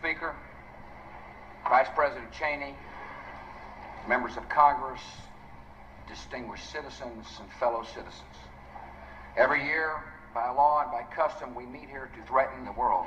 Speaker, Vice President Cheney, members of Congress, distinguished citizens and fellow citizens. Every year, by law and by custom, we meet here to threaten the world.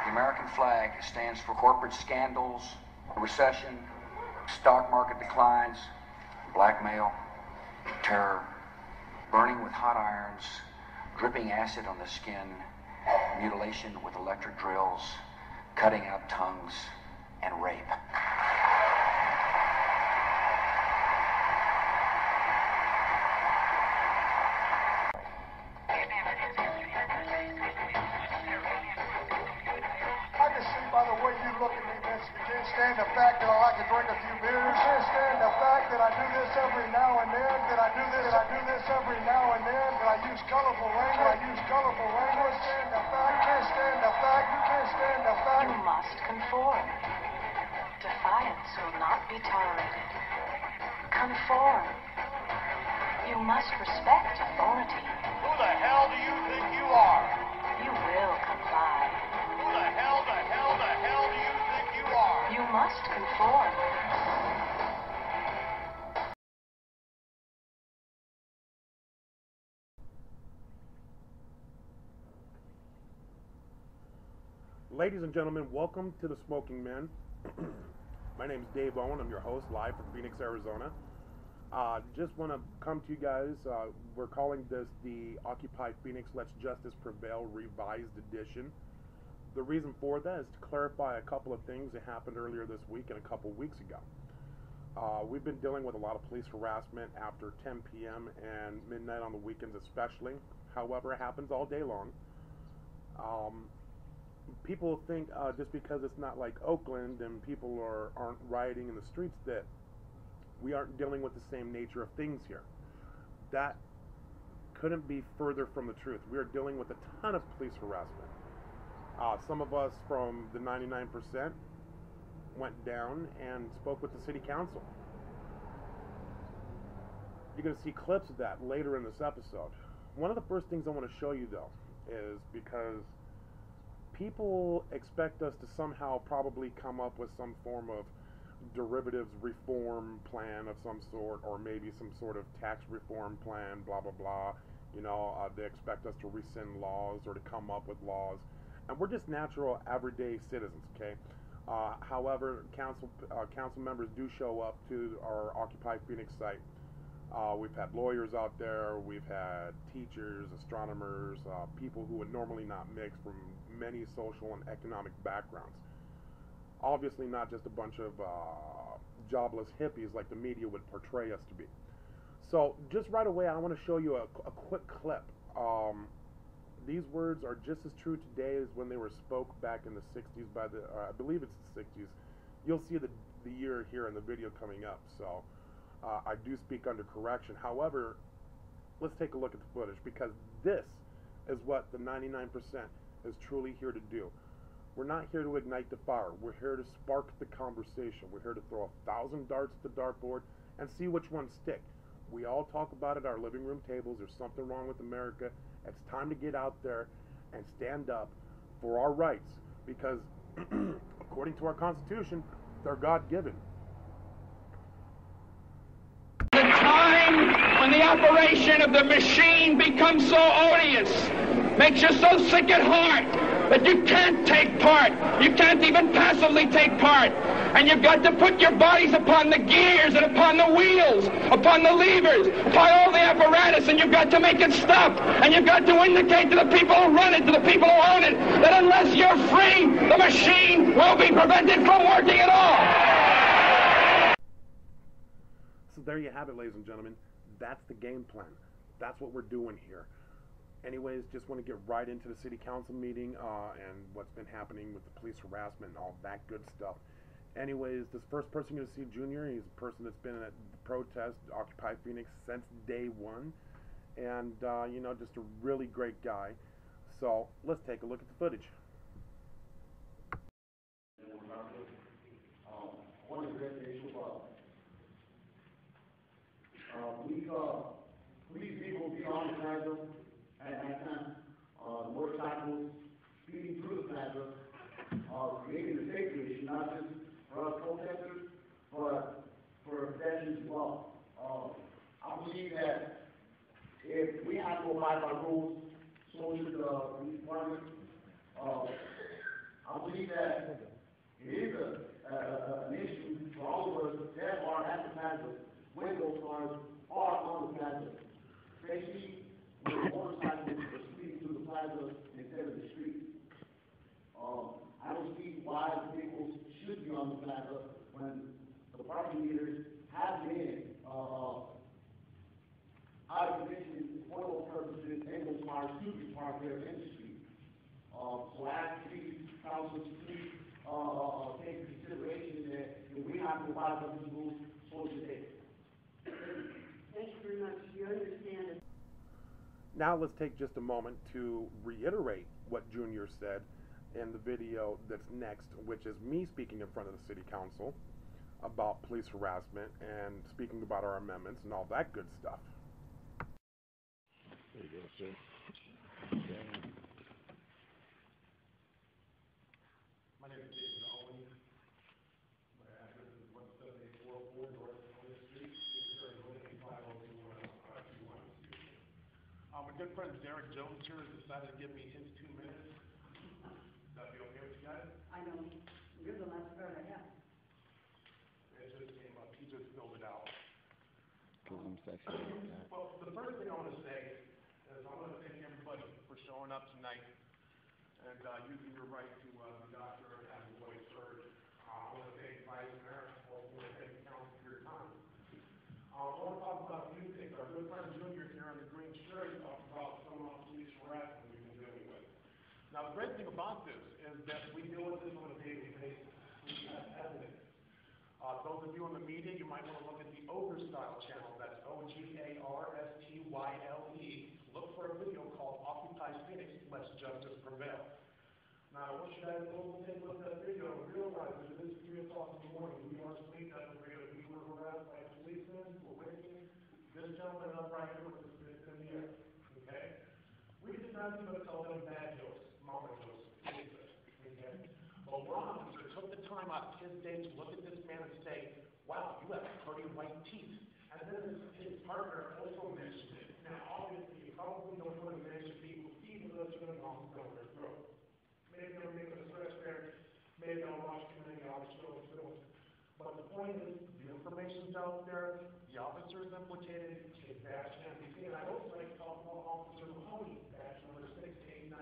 The American flag stands for corporate scandals, recession, stock market declines, blackmail, terror, burning with hot irons, dripping acid on the skin, mutilation with electric drills, cutting out tongues, and rape. By the way you look at me, miss, you can't stand the fact that I like to drink a few beers. You can't stand the fact that I do this every now and then, that I do this every now and then, that I use colorful language, You can't stand the fact, you can't stand the fact. You must conform. Defiance will not be tolerated. Conform. You must respect authority. Who the hell do you think you are? You will comply. Who the hell do you think you are? You must conform. Ladies and gentlemen, welcome to The Smoking Man. My name is Dave Owen. I'm your host, live from Phoenix, Arizona. Just want to come to you guys. We're calling this the Occupy Phoenix Let's Justice Prevail Revised Edition. The reason for that is to clarify a couple of things that happened earlier this week and a couple weeks ago. We've been dealing with a lot of police harassment after 10 p.m. and midnight on the weekends especially. However, it happens all day long. People think just because it's not like Oakland and people aren't rioting in the streets that we aren't dealing with the same nature of things here. That couldn't be further from the truth. We are dealing with a ton of police harassment. Some of us from the 99% went down and spoke with the city council. You're going to see clips of that later in this episode. One of the first things I want to show you, though, is because people expect us to somehow probably come up with some form of derivatives reform plan of some sort, or maybe some sort of tax reform plan, blah, blah, blah. You know, they expect us to rescind laws or to come up with laws. And we're just natural, everyday citizens, okay? However, council members do show up to our Occupy Phoenix site. We've had lawyers out there, we've had teachers, astronomers, people who would normally not mix from many social and economic backgrounds. Obviously not just a bunch of jobless hippies like the media would portray us to be. So just right away, I want to show you a quick clip. These words are just as true today as when they were spoke back in the 60s by the, I believe it's the 60s. You'll see the year here in the video coming up, so I do speak under correction. However, let's take a look at the footage, because this is what the 99% is truly here to do. We're not here to ignite the fire. We're here to spark the conversation. We're here to throw 1,000 darts at the dartboard and see which ones stick. We all talk about it at our living room tables. There's something wrong with America. It's time to get out there and stand up for our rights, because according to our Constitution, they're God-given. The time when the operation of the machine becomes so odious, makes you so sick at heart that you can't take part. You can't even passively take part. And you've got to put your bodies upon the gears and upon the wheels, upon the levers, upon all the apparatus, and you've got to make it stop. And you've got to indicate to the people who run it, to the people who own it, that unless you're free, the machine will be prevented from working at all. So there you have it, ladies and gentlemen. That's the game plan. That's what we're doing here. Anyways, just want to get right into the city council meeting and what's been happening with the police harassment and all that good stuff. Anyways, this first person you're going to see, Junior, he's a person that's been at the protest, Occupy Phoenix, since day one. And, you know, just a really great guy. So, let's take a look at the footage. One of the great issues police people traumatize them at nighttime, motorcycles speeding through the plaza, creating a safety issue, not just for us protesters, but for pedestrians as well. I believe that if we have to abide by rules, so should the police department. I believe that it is an issue for all of us that are at the plaza when those cars are on the plaza, especially when motorcycles are speeding through the plaza instead of the street. I don't see why the vehicles should be on the plaza when the parking meters have been out of commission for those purposes and those cars should be parked there in the street. So I ask these councils to please take into consideration that if we have to abide by these rules, so should they. Thank you very much. You understand it. Now let's take just a moment to reiterate what Junior said in the video that's next, which is me speaking in front of the city council about police harassment and speaking about our amendments and all that good stuff. There you go, sir. Okay. My name is David Owen. My address is 17844 North 20th Street. My good friend Derek Jones here has decided to give me his 2 minutes. Would that be okay with you guys? I know. You're the last part I have. It just came up. He just filled it out. Well, the first thing I want to say is I want to thank everybody for showing up tonight and using your right to the doctor and have your voice heard. I want to thank Vice Mayor. I want to thank the council for your time. I want to talk about a few things. Our good friend Junior here in the green shirt talked about some of the police harassment we've been dealing with. Now, the great thing about this is that we deal with this on a daily basis. We have evidence. Those of you in the media, you might want to look at the Ogarstyle channel. That's OGARSTYLE. Look for a video called Occupy Phoenix, Let Justice Prevail. Now, I want you guys to take a look at that video and realize that it is 3 o'clock in the morning. We are asleep at the rate of we were harassed by policemen, we're waiting. This gentleman up right here with the fist in the air. Okay? We did not even tell them bad jokes, mama jokes, Jesus. Okay? But one officer took the time out of his day to look at this man and say, wow, you have pretty white teeth. And then his partner also mentioned it. Now, obviously, you probably don't want to mention people's teeth unless you're going to knock them down their throat. Maybe they'll make a stretch there. Maybe they'll watch too many films. But the point is, the information's out there. The officer is implicated. His badge can't be seen. I also like to talk about Officer Mahoney's badge number 6890.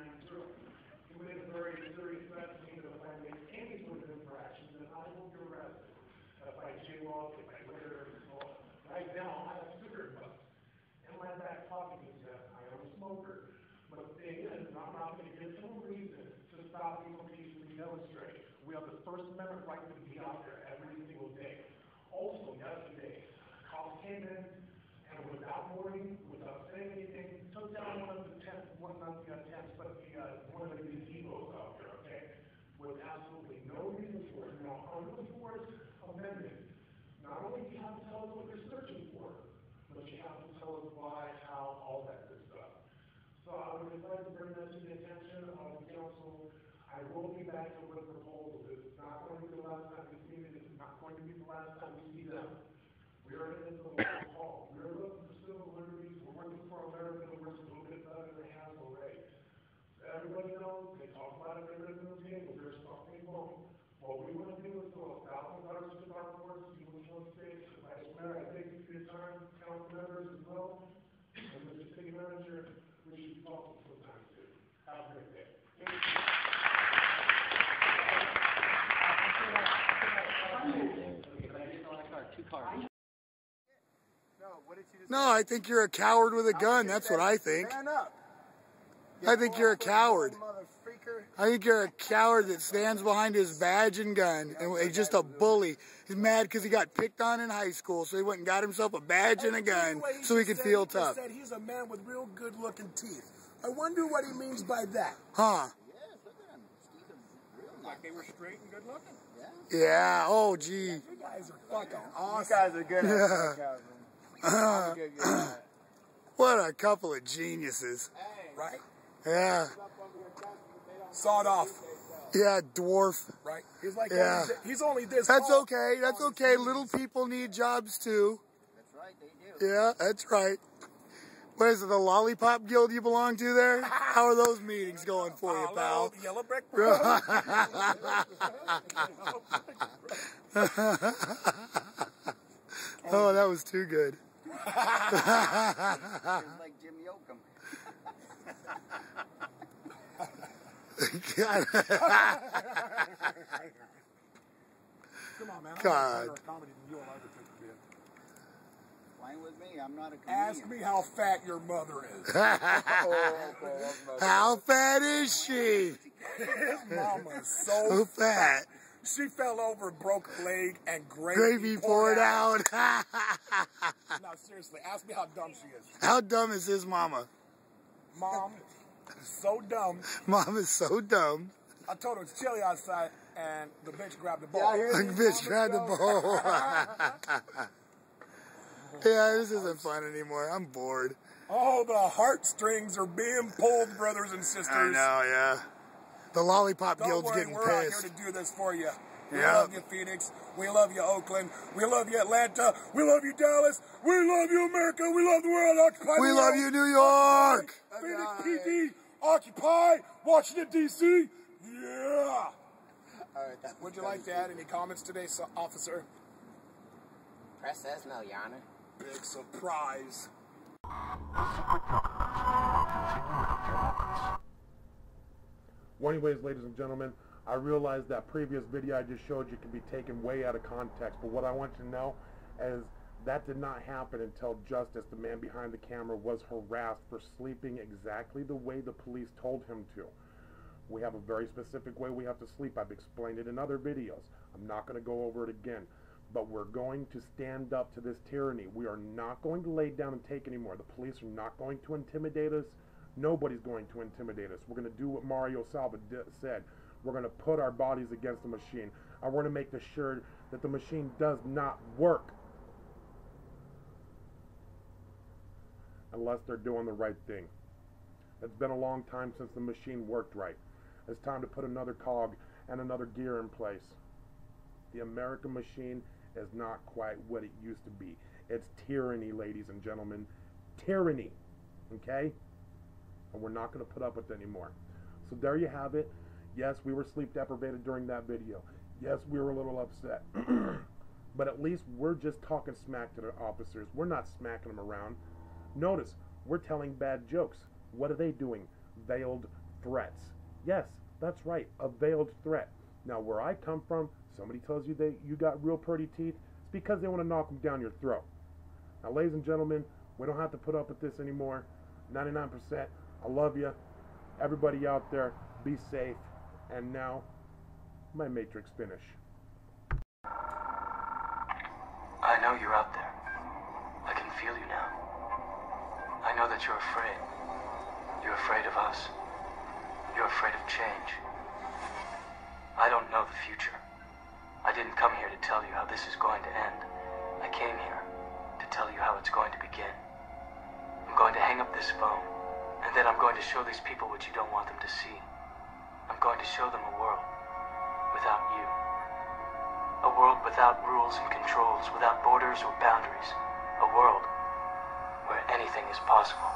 He made a very serious threat to me that if I make any sort of infraction, then I will be arrested. If I jaywalk, if I litter, right now I have cigarette butts. In my back pocket is that I am a smoker. But the thing is, I'm not going to give them a reason to stop me from peacefully demonstrating. We have the First Amendment right to be out there every single day. Also, yesterday, cops came in and without warning, without saying anything, took down one of the gazebos out there, okay? With absolutely no reason for it. Now, on the Fourth Amendment, not only do you have to tell us what you're searching for, but you have to tell us why, how, all that good stuff. So I would like to bring that to the attention of the council. I will be back with a proposal. This is not going to be the last time we see me. This is not going to be the last time we see them. We are in the long haul. We are looking for civil liberties. We're working for America. We're a little bit better than they have already. So everybody knows, they talk about it every single table. There's something wrong. What we want to do is go 1,000 letters to our courts, see what you want to say. Vice Mayor, I thank you for your time. Council members as well. And Mr. City Manager, we should talk sometime soon. Have a great day. No, I think you're a coward with a gun. That's what I think. Stand up. I think you're a coward. Motherfreaker. I think you're a coward that stands behind his badge and gun and just a bully. He's mad because he got picked on in high school, so he went and got himself a badge and a gun so he could feel tough. He said he's a man with real good-looking teeth. I wonder what he means by that. Huh? Yes, look at him. His teeth are real. Like they were straight and good-looking. Yeah. Yeah. Oh, gee. You guys are fucking awesome. You guys are good at sarcasm. What a couple of geniuses. Hey. right? Yeah. Sawed off. Yeah, dwarf. Right? He's like, Yeah. he's only this That's tall. okay. That's okay. Little people need jobs too. That's right, they do. Yeah, that's right. What is it, the Lollipop Guild you belong to there? How are those meetings going for you, pal? Yellow brick road. Oh, that was too good. It's like Jim Yoakum. God. Come on, man. I'm God. better at comedy than you will ever think to be. Fine with me. I'm not a comedian. Ask me how fat your mother is. How fat is she? His mama is So fat. She fell over, broke a leg, and Gravy poured out. No, seriously, ask me how dumb she is. How dumb is his mama? Mom is so dumb. Mom is so dumb. I told her it's chilly outside, and the bitch grabbed the ball. The bitch grabbed the ball. Yeah, this isn't fun anymore. I'm bored. Oh, the heartstrings are being pulled, brothers and sisters. I know, yeah. The Lollipop Don't Guild's worry, getting we're out pissed. here to do this for you. We Yep. love you, Phoenix. We love you, Oakland. We love you, Atlanta. We love you, Dallas. We love you, America. We love the world. Occupy the We world. love you, New York. Phoenix PD. Occupy. Washington, D.C. Yeah. All right, Would you like to add any comments today, officer? Press says no, Your Honor. Big surprise. Well, anyways, ladies and gentlemen, I realize that previous video I just showed you can be taken way out of context, but what I want you to know is that did not happen until Justice, the man behind the camera, was harassed for sleeping exactly the way the police told him to. We have a very specific way we have to sleep. I've explained it in other videos. I'm not going to go over it again. But we're going to stand up to this tyranny. We are not going to lay down and take anymore. The police are not going to intimidate us. Nobody's going to intimidate us. We're going to do what Mario Salva said. We're going to put our bodies against the machine. And we're going to make sure that the machine does not work. Unless they're doing the right thing. It's been a long time since the machine worked right. It's time to put another cog and another gear in place. The American machine is not quite what it used to be. It's tyranny, ladies and gentlemen. Tyranny. Okay? And we're not going to put up with it anymore. So there you have it. Yes, we were sleep deprived during that video. Yes, we were a little upset. But at least we're just talking smack to the officers. We're not smacking them around. Notice, we're telling bad jokes. What are they doing? Veiled threats. Yes, that's right, a veiled threat. Now, where I come from, somebody tells you that you got real pretty teeth, it's because they want to knock them down your throat. Now, ladies and gentlemen, we don't have to put up with this anymore. 99%, I love you. Everybody out there, be safe. And now, my Matrix finish. I know you're out there. I can feel you now. I know that you're afraid. You're afraid of us. You're afraid of change. I don't know the future. I didn't come here to tell you how this is going to end. I came here to tell you how it's going to begin. I'm going to hang up this phone, and then I'm going to show these people what you don't want them to see. I'm going to show them a world without you. A world without rules and controls, without borders or boundaries. A world where anything is possible.